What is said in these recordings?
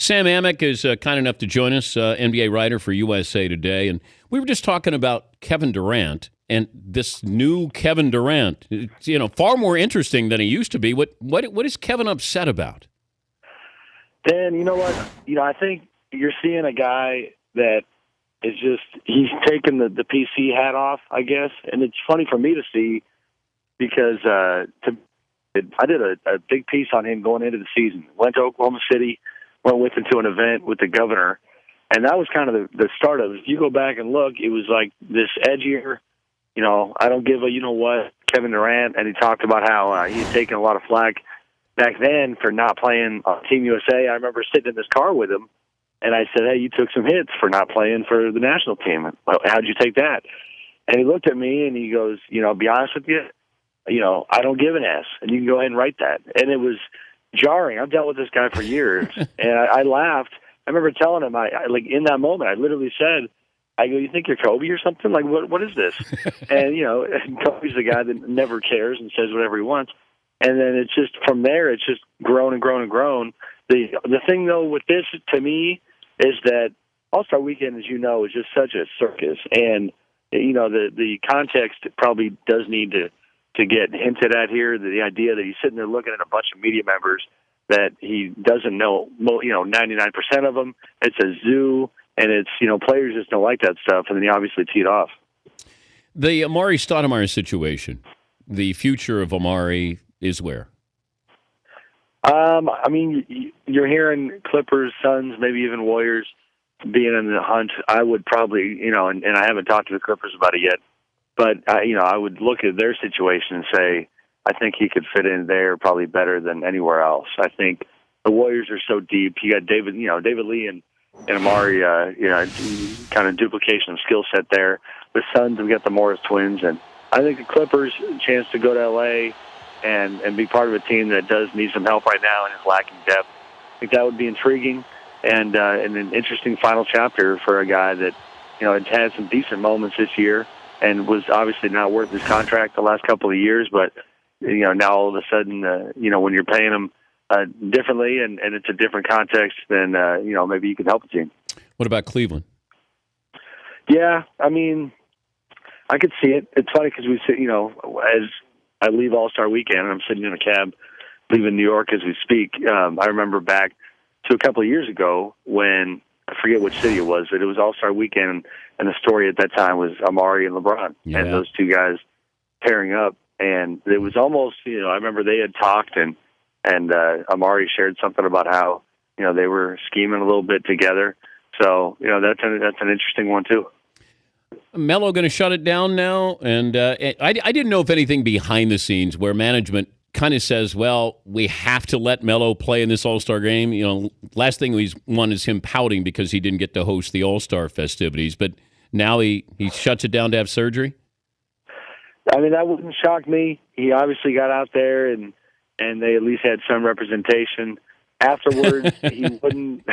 Sam Amick is kind enough to join us, NBA writer for USA Today, and we were just talking about Kevin Durant and this new Kevin Durant. It's, far more interesting than he used to be. What is Kevin upset about? Dan, you know what? I think you're seeing a guy that is he's taken the PC hat off, I guess, and it's funny for me to see because I did a big piece on him going into the season. Went to Oklahoma City, went with him to an event with the governor, and that was kind of the start of it. If you go back and look, it was like this edgier, I don't give a you-know-what, Kevin Durant, and he talked about how he had taken a lot of flack back then for not playing on Team USA. I remember sitting in this car with him, and I said, hey, you took some hits for not playing for the national team. How'd you take that? And he looked at me, and he goes, be honest with you, I don't give an S, and you can go ahead and write that. And it was jarring. I've dealt with this guy for years, and I laughed. I remember telling him, I in that moment, I literally said, I go, you think you're Kobe or something? Like, what is this? And, Kobe's the guy that never cares and says whatever he wants. And then it's just, from there, it's just grown and grown and grown. The thing, though, with this, to me, is that All-Star Weekend, as you know, is just such a circus. And, the context probably does need to get hinted at here. The idea that he's sitting there looking at a bunch of media members that he doesn't know, 99% of them. It's a zoo, and it's, players just don't like that stuff. And then he obviously teed off. The Amari Stoudemire situation, the future of Amari is where? You're hearing Clippers, Suns, maybe even Warriors being in the hunt. I would probably, and I haven't talked to the Clippers about it yet, but I would look at their situation and say, I think he could fit in there probably better than anywhere else. I think the Warriors are so deep. You got David Lee and Amari, kind of duplication of skill set there. The Suns, we got the Morris twins, and I think the Clippers a chance to go to LA and be part of a team that does need some help right now and is lacking depth. I think that would be intriguing and an interesting final chapter for a guy that had some decent moments this year and was obviously not worth his contract the last couple of years, but now all of a sudden, when you're paying him differently and it's a different context, then maybe you can help a team. What about Cleveland? Yeah, I could see it. It's funny because we sit, as I leave All-Star Weekend, and I'm sitting in a cab leaving New York as we speak. I remember back to a couple of years ago when, I forget which city it was, but it was All-Star Weekend, and the story at that time was Amari and LeBron, and those two guys pairing up. And it was almost, I remember they had talked, and Amari shared something about how, they were scheming a little bit together. So, that's an interesting one, too. Melo going to shut it down now? And I didn't know if anything behind the scenes where management kind of says, well, we have to let Melo play in this All-Star game. Last thing we want is him pouting because he didn't get to host the All-Star festivities. But now he shuts it down to have surgery? That wouldn't shock me. He obviously got out there and they at least had some representation. Afterwards, he wouldn't.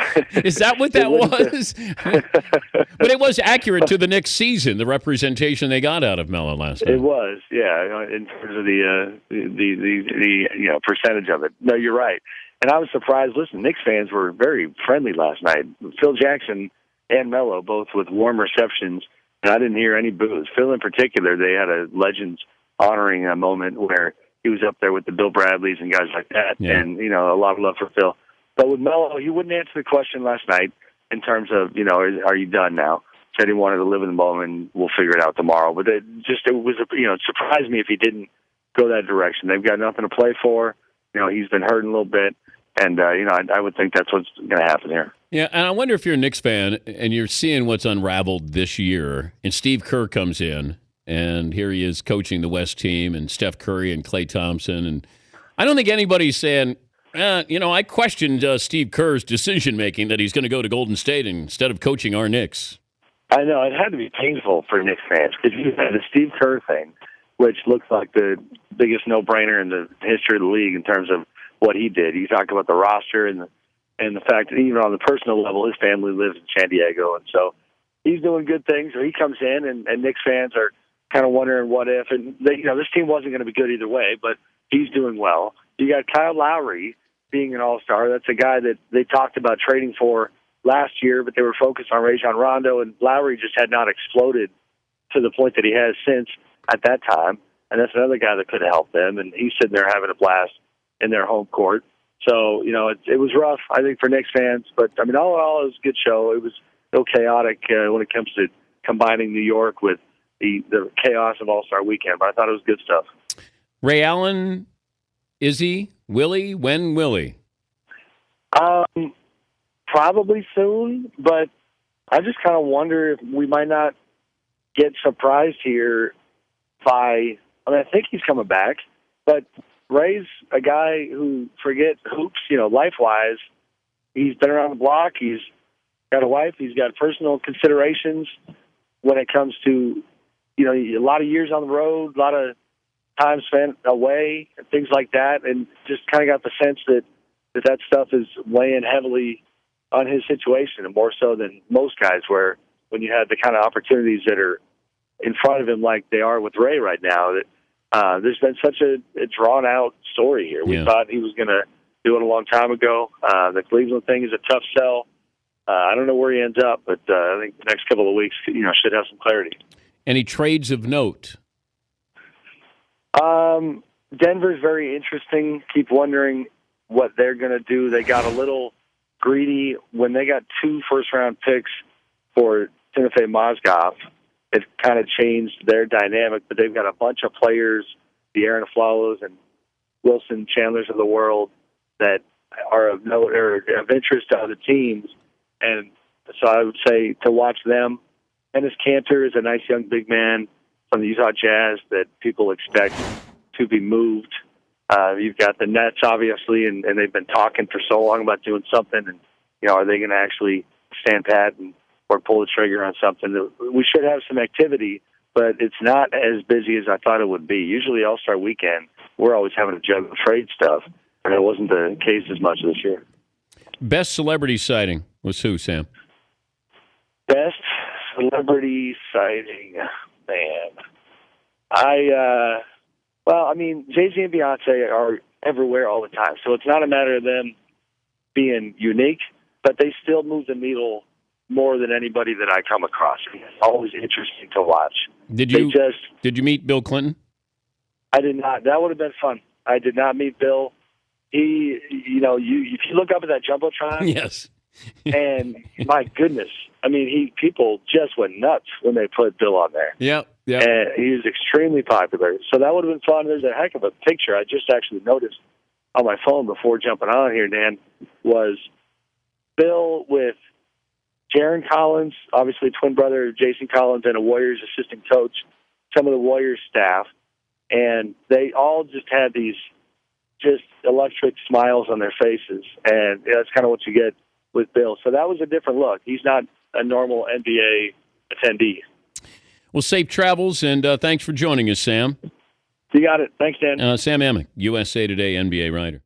Is that what that was? But it was accurate to the next season, the representation they got out of Melo last night. It was, yeah, in terms of the percentage of it. No, you're right. And I was surprised. Listen, Knicks fans were very friendly last night. Phil Jackson and Melo both with warm receptions, and I didn't hear any boos. Phil in particular, they had a Legends honoring a moment where he was up there with the Bill Bradleys and guys like that, and, a lot of love for Phil. But with Melo, he wouldn't answer the question last night in terms of, are you done now? Said he wanted to live in the moment, and we'll figure it out tomorrow. But it surprised me if he didn't go that direction. They've got nothing to play for. He's been hurting a little bit, and, I would think that's what's going to happen here. Yeah, and I wonder if you're a Knicks fan and you're seeing what's unraveled this year, and Steve Kerr comes in, and here he is coaching the West team, and Steph Curry and Klay Thompson. And I don't think anybody's saying, I questioned Steve Kerr's decision-making that he's going to go to Golden State instead of coaching our Knicks. I know. It had to be painful for Knicks fans because you had the Steve Kerr thing, which looks like the biggest no-brainer in the history of the league in terms of what he did. You talk about the roster and the fact that even on the personal level, his family lives in San Diego. And so he's doing good things, or he comes in, and Knicks fans are kind of wondering what if. And this team wasn't going to be good either way, but he's doing well. You got Kyle Lowry, being an all-star. That's a guy that they talked about trading for last year, but they were focused on Rajon Rondo, and Lowry just had not exploded to the point that he has since at that time. And that's another guy that could have helped them, and he's sitting there having a blast in their home court. So, it was rough, I think, for Knicks fans. But, all in all, it was a good show. It was so chaotic when it comes to combining New York with the chaos of All-Star Weekend. But I thought it was good stuff. Ray Allen, Izzy, Willie, when Willie? Probably soon, but I just kind of wonder if we might not get surprised here by – I think he's coming back, but Ray's a guy who forgets hoops, life-wise. He's been around the block. He's got a wife. He's got personal considerations when it comes to, a lot of years on the road, a lot of time spent away, and things like that, and just kind of got the sense that stuff is weighing heavily on his situation, and more so than most guys, where when you have the kind of opportunities that are in front of him like they are with Ray right now, that there's been such a drawn-out story here. We thought he was going to do it a long time ago. The Cleveland thing is a tough sell. I don't know where he ends up, but I think the next couple of weeks, should have some clarity. Any trades of note? Denver's very interesting. Keep wondering what they're going to do. They got a little greedy when they got 2 first-round picks for Timofey Mozgov. It kind of changed their dynamic, but they've got a bunch of players, the Aaron Aflalos and Wilson Chandlers of the world, that are of note or of interest to other teams. And so I would say to watch them. Enes Kanter is a nice young big man from the Utah Jazz that people expect to be moved. You've got the Nets, obviously, and they've been talking for so long about doing something. And, are they going to actually stand pat or pull the trigger on something? We should have some activity, but it's not as busy as I thought it would be. Usually All-Star Weekend, we're always having to juggle trade stuff, and it wasn't the case as much this year. Best celebrity sighting was who, Sam? Best celebrity sighting, man. Jay-Z and Beyonce are everywhere all the time, so it's not a matter of them being unique, but they still move the needle more than anybody that I come across. It's always interesting to watch. Did you meet Bill Clinton? I did not. That would have been fun. I did not meet Bill. He, if you look up at that Jumbotron, yes, and my goodness, people just went nuts when they put Bill on there. Yeah. And he was extremely popular. So that would have been fun. There's a heck of a picture I just actually noticed on my phone before jumping on here, Dan, was Bill with Jaron Collins, obviously twin brother of Jason Collins, and a Warriors assistant coach, some of the Warriors staff, and they all just had these just electric smiles on their faces, and that's kind of what you get with Bill. So that was a different look. He's not a normal NBA attendee. Well, safe travels, and thanks for joining us, Sam. You got it. Thanks, Dan. Sam Amick, USA Today NBA writer.